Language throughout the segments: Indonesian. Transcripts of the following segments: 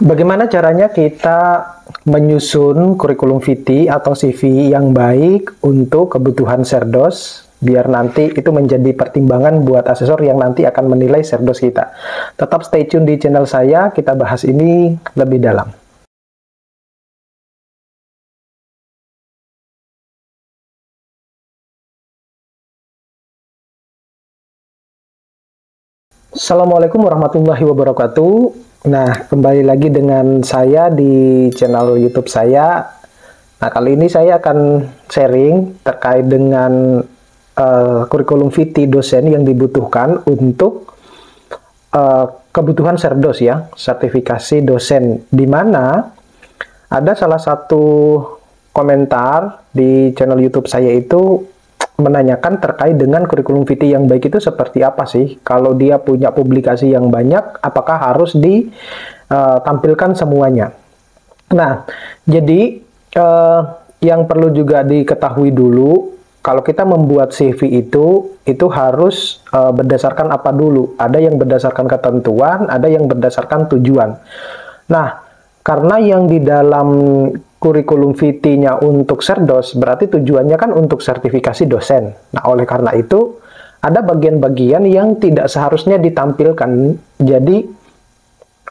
Bagaimana caranya kita menyusun kurikulum VT atau CV yang baik untuk kebutuhan Serdos, biar nanti itu menjadi pertimbangan buat asesor yang nanti akan menilai Serdos kita. Tetap stay tune di channel saya, kita bahas ini lebih dalam. Assalamualaikum warahmatullahi wabarakatuh. Nah, kembali lagi dengan saya di channel YouTube saya. Nah, kali ini saya akan sharing terkait dengan kurikulum VT dosen yang dibutuhkan untuk kebutuhan Serdos ya, sertifikasi dosen, di mana ada salah satu komentar di channel YouTube saya itu menanyakan terkait dengan kurikulum VT yang baik itu seperti apa sih? Kalau dia punya publikasi yang banyak, apakah harus ditampilkan semuanya? Nah, jadi yang perlu juga diketahui dulu, kalau kita membuat CV itu harus berdasarkan apa dulu? Ada yang berdasarkan ketentuan, ada yang berdasarkan tujuan. Nah, karena yang di dalam kurikulum VT-nya untuk Serdos, berarti tujuannya kan untuk sertifikasi dosen. Nah, oleh karena itu, ada bagian-bagian yang tidak seharusnya ditampilkan. Jadi,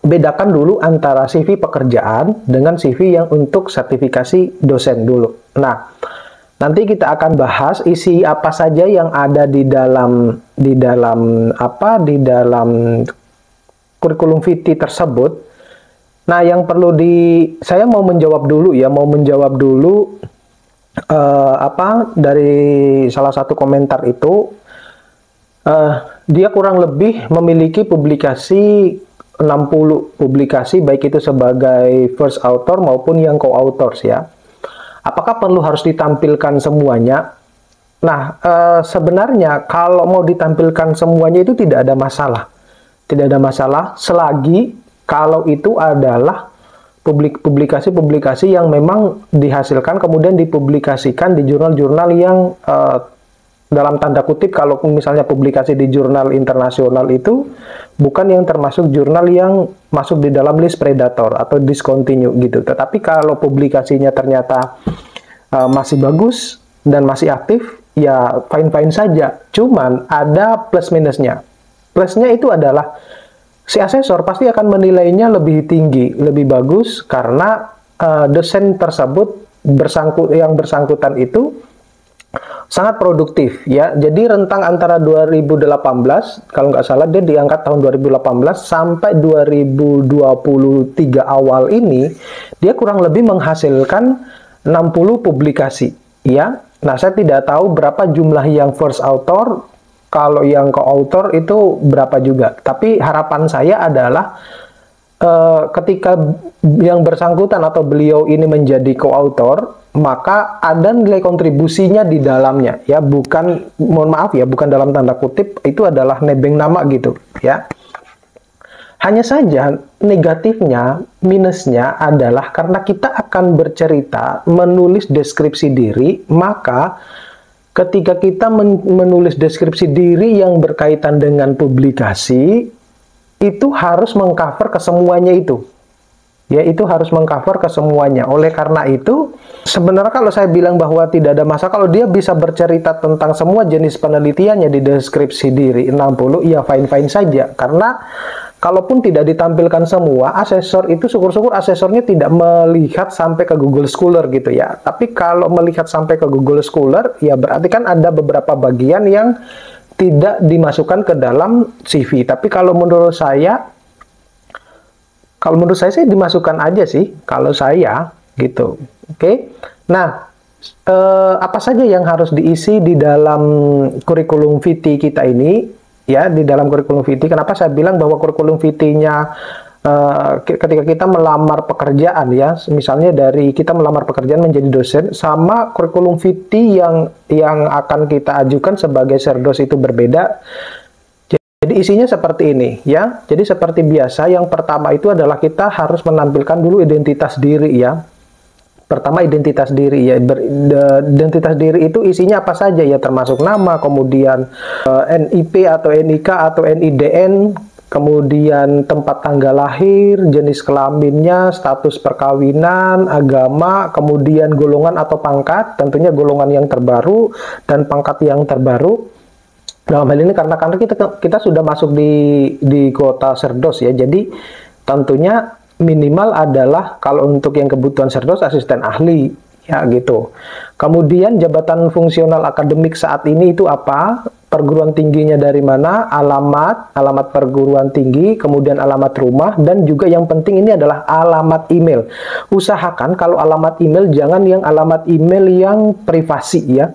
bedakan dulu antara CV pekerjaan dengan CV yang untuk sertifikasi dosen dulu. Nah, nanti kita akan bahas isi apa saja yang ada di dalam kurikulum VT tersebut. Nah, yang perlu saya mau menjawab dulu dari salah satu komentar itu, dia kurang lebih memiliki publikasi 60 publikasi, baik itu sebagai first author maupun yang co-authors ya. Apakah perlu harus ditampilkan semuanya? Nah, sebenarnya kalau mau ditampilkan semuanya itu tidak ada masalah. Tidak ada masalah selagi kalau itu adalah publikasi-publikasi yang memang dihasilkan kemudian dipublikasikan di jurnal-jurnal yang dalam tanda kutip, kalau misalnya publikasi di jurnal internasional itu bukan yang termasuk jurnal yang masuk di dalam list predator atau discontinue gitu. Tetapi kalau publikasinya ternyata masih bagus dan masih aktif, ya fine-fine saja. Cuman ada plus minusnya. Plusnya itu adalah si asesor pasti akan menilainya lebih tinggi, lebih bagus, karena dosen tersebut yang bersangkutan itu sangat produktif ya. Jadi rentang antara 2018, kalau nggak salah dia diangkat tahun 2018 sampai 2023 awal ini, dia kurang lebih menghasilkan 60 publikasi ya. Nah, saya tidak tahu berapa jumlah yang first author, kalau yang co-author itu berapa juga. Tapi harapan saya adalah ketika yang bersangkutan atau beliau ini menjadi co-author, maka ada nilai kontribusinya di dalamnya ya, bukan, mohon maaf ya, bukan dalam tanda kutip, itu adalah nebeng nama gitu ya. Hanya saja negatifnya, minusnya adalah karena kita akan bercerita, menulis deskripsi diri, maka ketika kita menulis deskripsi diri yang berkaitan dengan publikasi, itu harus mengcover ke semuanya itu. Ya, itu harus mengcover ke semuanya. Oleh karena itu, sebenarnya kalau saya bilang bahwa tidak ada masalah, kalau dia bisa bercerita tentang semua jenis penelitiannya di deskripsi diri 60, ya fine-fine saja. Karena kalaupun tidak ditampilkan semua, asesor itu syukur-syukur asesornya tidak melihat sampai ke Google Scholar gitu ya. Tapi kalau melihat sampai ke Google Scholar, ya berarti kan ada beberapa bagian yang tidak dimasukkan ke dalam CV. Tapi kalau menurut saya sih dimasukkan aja sih, kalau saya gitu. Oke. Nah, apa saja yang harus diisi di dalam kurikulum VT kita ini? Ya, di dalam kurikulum VT, kenapa saya bilang bahwa kurikulum VT-nya ketika kita melamar pekerjaan ya, misalnya dari kita melamar pekerjaan menjadi dosen, sama kurikulum VT yang akan kita ajukan sebagai Serdos itu berbeda. Jadi isinya seperti ini ya. Jadi seperti biasa, yang pertama itu adalah kita harus menampilkan dulu identitas diri ya. Pertama, identitas diri ya. Identitas diri itu isinya apa saja ya, termasuk nama, kemudian NIP atau NIK atau NIDN, kemudian tempat tanggal lahir, jenis kelaminnya, status perkawinan, agama, kemudian golongan atau pangkat, tentunya golongan yang terbaru dan pangkat yang terbaru. Dalam hal ini karena kita sudah masuk di kota Serdos ya, jadi tentunya minimal adalah kalau untuk yang kebutuhan Serdos asisten ahli ya gitu. Kemudian jabatan fungsional akademik saat ini itu apa? Perguruan tingginya dari mana, alamat perguruan tinggi, kemudian alamat rumah, dan juga yang penting ini adalah alamat email. Usahakan kalau alamat email jangan yang alamat email yang privasi ya.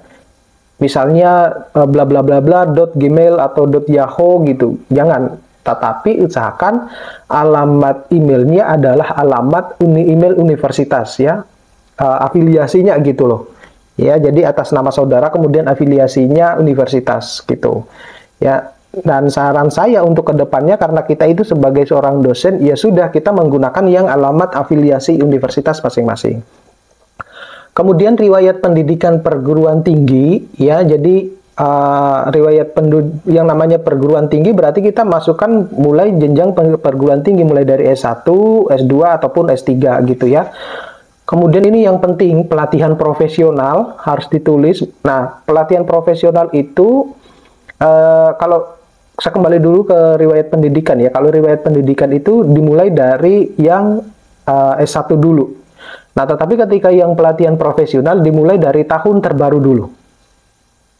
Misalnya bla bla bla bla .gmail atau .yahoo gitu. Jangan. Tetapi usahakan alamat emailnya adalah alamat email universitas ya. Afiliasinya gitu loh. Ya, jadi atas nama saudara kemudian afiliasinya universitas gitu. Ya, dan saran saya untuk kedepannya karena kita itu sebagai seorang dosen, ya sudah kita menggunakan yang alamat afiliasi universitas masing-masing. Kemudian riwayat pendidikan perguruan tinggi, ya, jadi riwayat yang namanya perguruan tinggi berarti kita masukkan mulai jenjang perguruan tinggi mulai dari S1, S2 ataupun S3 gitu ya. Kemudian ini yang penting, pelatihan profesional harus ditulis. Nah, pelatihan profesional itu, kalau saya kembali dulu ke riwayat pendidikan ya, kalau riwayat pendidikan itu dimulai dari yang S1 dulu. Nah, tetapi ketika yang pelatihan profesional dimulai dari tahun terbaru dulu.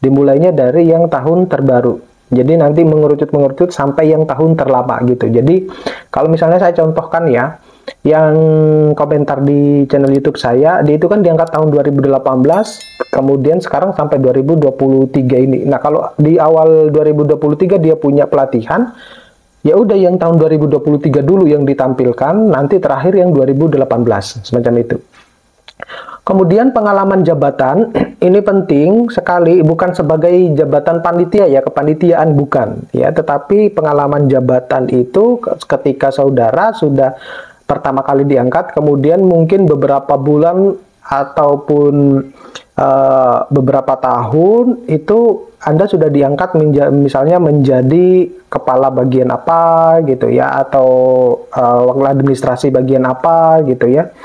Dimulainya dari yang tahun terbaru. Jadi nanti mengerucut sampai yang tahun terlama gitu. Jadi, kalau misalnya saya contohkan ya, yang komentar di channel YouTube saya, dia itu kan diangkat tahun 2018, kemudian sekarang sampai 2023 ini. Nah, kalau di awal 2023 dia punya pelatihan, ya udah yang tahun 2023 dulu yang ditampilkan, nanti terakhir yang 2018, semacam itu. Kemudian pengalaman jabatan, ini penting sekali, bukan sebagai jabatan panitia ya, kepanitiaan bukan, ya, tetapi pengalaman jabatan itu ketika saudara sudah pertama kali diangkat, kemudian mungkin beberapa bulan ataupun beberapa tahun itu Anda sudah diangkat misalnya menjadi kepala bagian apa gitu ya, atau wakil administrasi bagian apa gitu ya,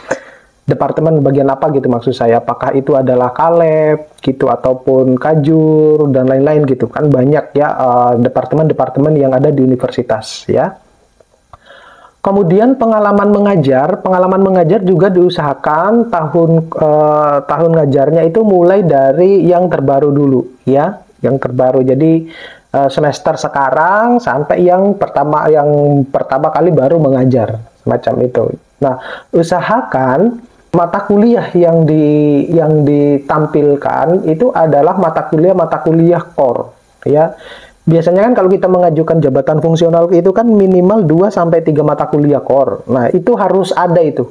departemen bagian apa gitu maksud saya, apakah itu adalah kaleb gitu ataupun kajur dan lain-lain gitu kan, banyak ya departemen-departemen yang ada di universitas ya. Kemudian pengalaman mengajar juga diusahakan tahun ngajarnya itu mulai dari yang terbaru dulu ya, yang terbaru. Jadi semester sekarang sampai yang pertama kali baru mengajar, semacam itu. Nah, usahakan mata kuliah yang ditampilkan itu adalah mata kuliah core ya. Biasanya kan kalau kita mengajukan jabatan fungsional itu kan minimal 2-3 mata kuliah core. Nah, itu harus ada itu.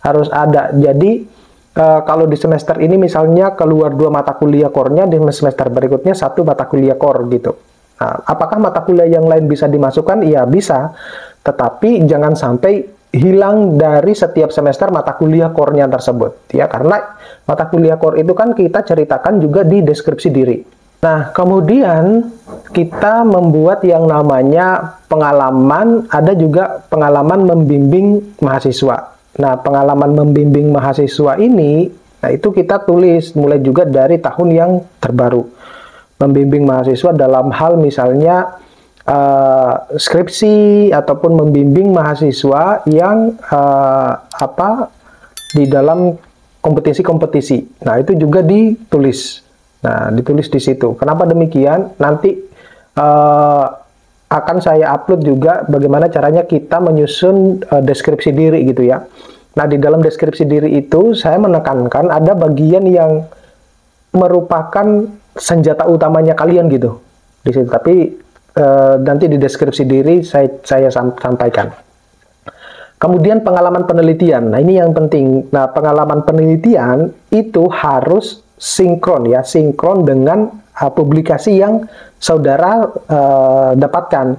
Harus ada. Jadi, kalau di semester ini misalnya keluar 2 mata kuliah core-nya, di semester berikutnya 1 mata kuliah core gitu. Nah, apakah mata kuliah yang lain bisa dimasukkan? Iya, bisa. Tetapi jangan sampai hilang dari setiap semester mata kuliah core-nya tersebut. Ya, karena mata kuliah core itu kan kita ceritakan juga di deskripsi diri. Nah, kemudian kita membuat yang namanya pengalaman, ada juga pengalaman membimbing mahasiswa. Nah, pengalaman membimbing mahasiswa ini, nah itu kita tulis mulai juga dari tahun yang terbaru. Membimbing mahasiswa dalam hal misalnya skripsi ataupun membimbing mahasiswa yang di dalam kompetisi-kompetisi. Nah, itu juga ditulis. Nah, ditulis di situ. Kenapa demikian? Nanti akan saya upload juga bagaimana caranya kita menyusun deskripsi diri gitu ya. Nah, di dalam deskripsi diri itu saya menekankan ada bagian yang merupakan senjata utamanya kalian gitu di situ. Tapi nanti di deskripsi diri saya sampaikan. Kemudian pengalaman penelitian. Nah, ini yang penting. Nah, pengalaman penelitian itu harus sinkron ya, sinkron dengan publikasi yang saudara dapatkan.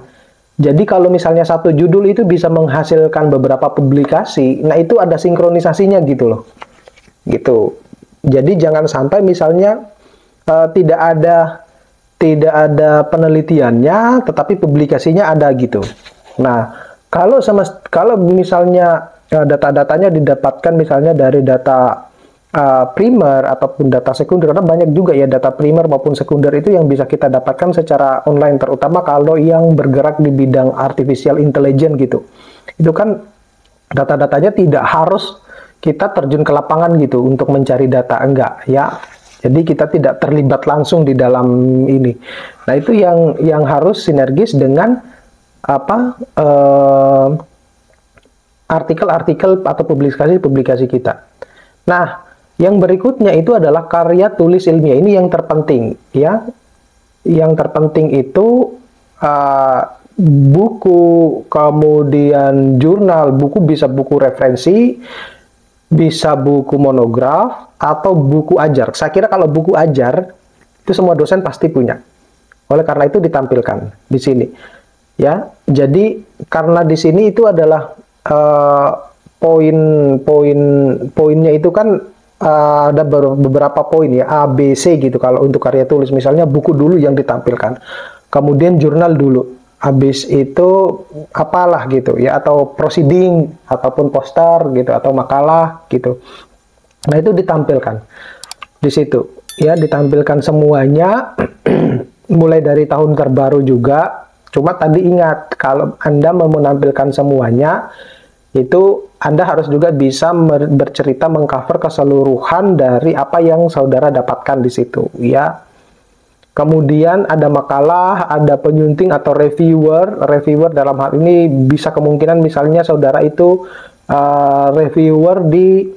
Jadi kalau misalnya satu judul itu bisa menghasilkan beberapa publikasi, nah itu ada sinkronisasinya gitu loh. Gitu. Jadi jangan sampai misalnya tidak ada penelitiannya tetapi publikasinya ada gitu. Nah, kalau misalnya data-datanya didapatkan misalnya dari data primer ataupun data sekunder, karena banyak juga ya data primer maupun sekunder itu yang bisa kita dapatkan secara online, terutama kalau yang bergerak di bidang artificial intelligence gitu. Itu kan data-datanya tidak harus kita terjun ke lapangan gitu untuk mencari data, enggak ya. Jadi kita tidak terlibat langsung di dalam ini. Nah, itu yang harus sinergis dengan apa artikel-artikel atau publikasi-publikasi kita. Nah, yang berikutnya itu adalah karya tulis ilmiah. Ini yang terpenting, ya. Yang terpenting itu buku, kemudian jurnal, buku bisa buku referensi, bisa buku monograf, atau buku ajar. Saya kira kalau buku ajar, itu semua dosen pasti punya. Oleh karena itu ditampilkan di sini. Ya, jadi karena di sini itu adalah poinnya itu kan ada beberapa poin ya, A, B, C gitu kalau untuk karya tulis. Misalnya buku dulu yang ditampilkan, kemudian jurnal dulu, habis itu apalah gitu ya, atau proceeding, ataupun poster gitu, atau makalah gitu. Nah, itu ditampilkan di situ ya, ditampilkan semuanya mulai dari tahun terbaru juga. Cuma tadi ingat, kalau Anda mau menampilkan semuanya, itu Anda harus juga bisa bercerita, mengcover keseluruhan dari apa yang saudara dapatkan di situ, ya. Kemudian ada makalah, ada penyunting atau reviewer. Reviewer dalam hal ini bisa kemungkinan misalnya saudara itu reviewer di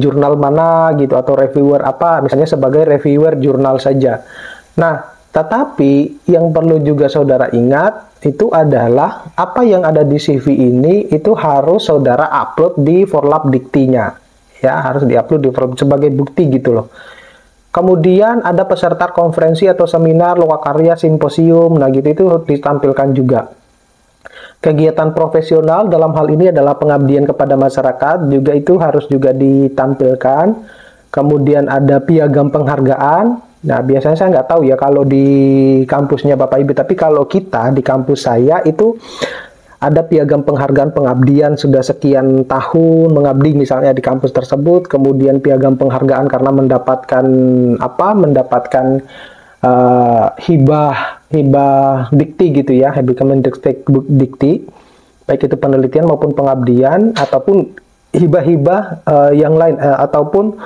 jurnal mana gitu, atau reviewer apa, misalnya sebagai reviewer jurnal saja. Nah, tetapi yang perlu juga saudara ingat itu adalah apa yang ada di CV ini itu harus saudara upload di Forlab Diktinya, ya, harus diupload di Forlab sebagai bukti gitu loh. Kemudian ada peserta konferensi atau seminar, lokakarya, simposium, nah gitu, itu ditampilkan juga. Kegiatan profesional dalam hal ini adalah pengabdian kepada masyarakat, juga itu harus juga ditampilkan. Kemudian ada piagam penghargaan. Nah, biasanya saya nggak tahu ya kalau di kampusnya Bapak Ibu, tapi kalau kita di kampus saya itu ada piagam penghargaan pengabdian sudah sekian tahun mengabdi misalnya di kampus tersebut, kemudian piagam penghargaan karena mendapatkan hibah dikti gitu ya, dikti, baik itu penelitian maupun pengabdian, ataupun hibah-hibah yang lain, ataupun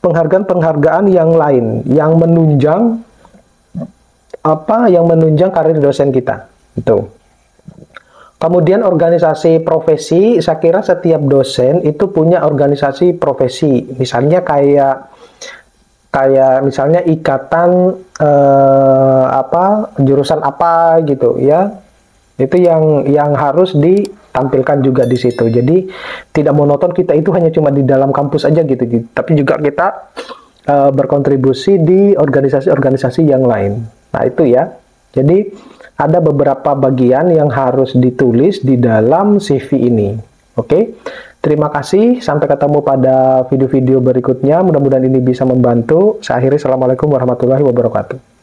penghargaan-penghargaan yang lain yang menunjang karir dosen kita itu. Kemudian organisasi profesi, saya kira setiap dosen itu punya organisasi profesi, misalnya kayak misalnya ikatan jurusan apa gitu ya, itu yang harus ditampilkan juga di situ. Jadi tidak monoton kita itu hanya cuma di dalam kampus aja gitu, tapi juga kita berkontribusi di organisasi-organisasi yang lain. Nah, itu ya. Jadi ada beberapa bagian yang harus ditulis di dalam CV ini. Oke, terima kasih. Sampai ketemu pada video-video berikutnya. Mudah-mudahan ini bisa membantu. Saya akhiri. Assalamualaikum warahmatullahi wabarakatuh.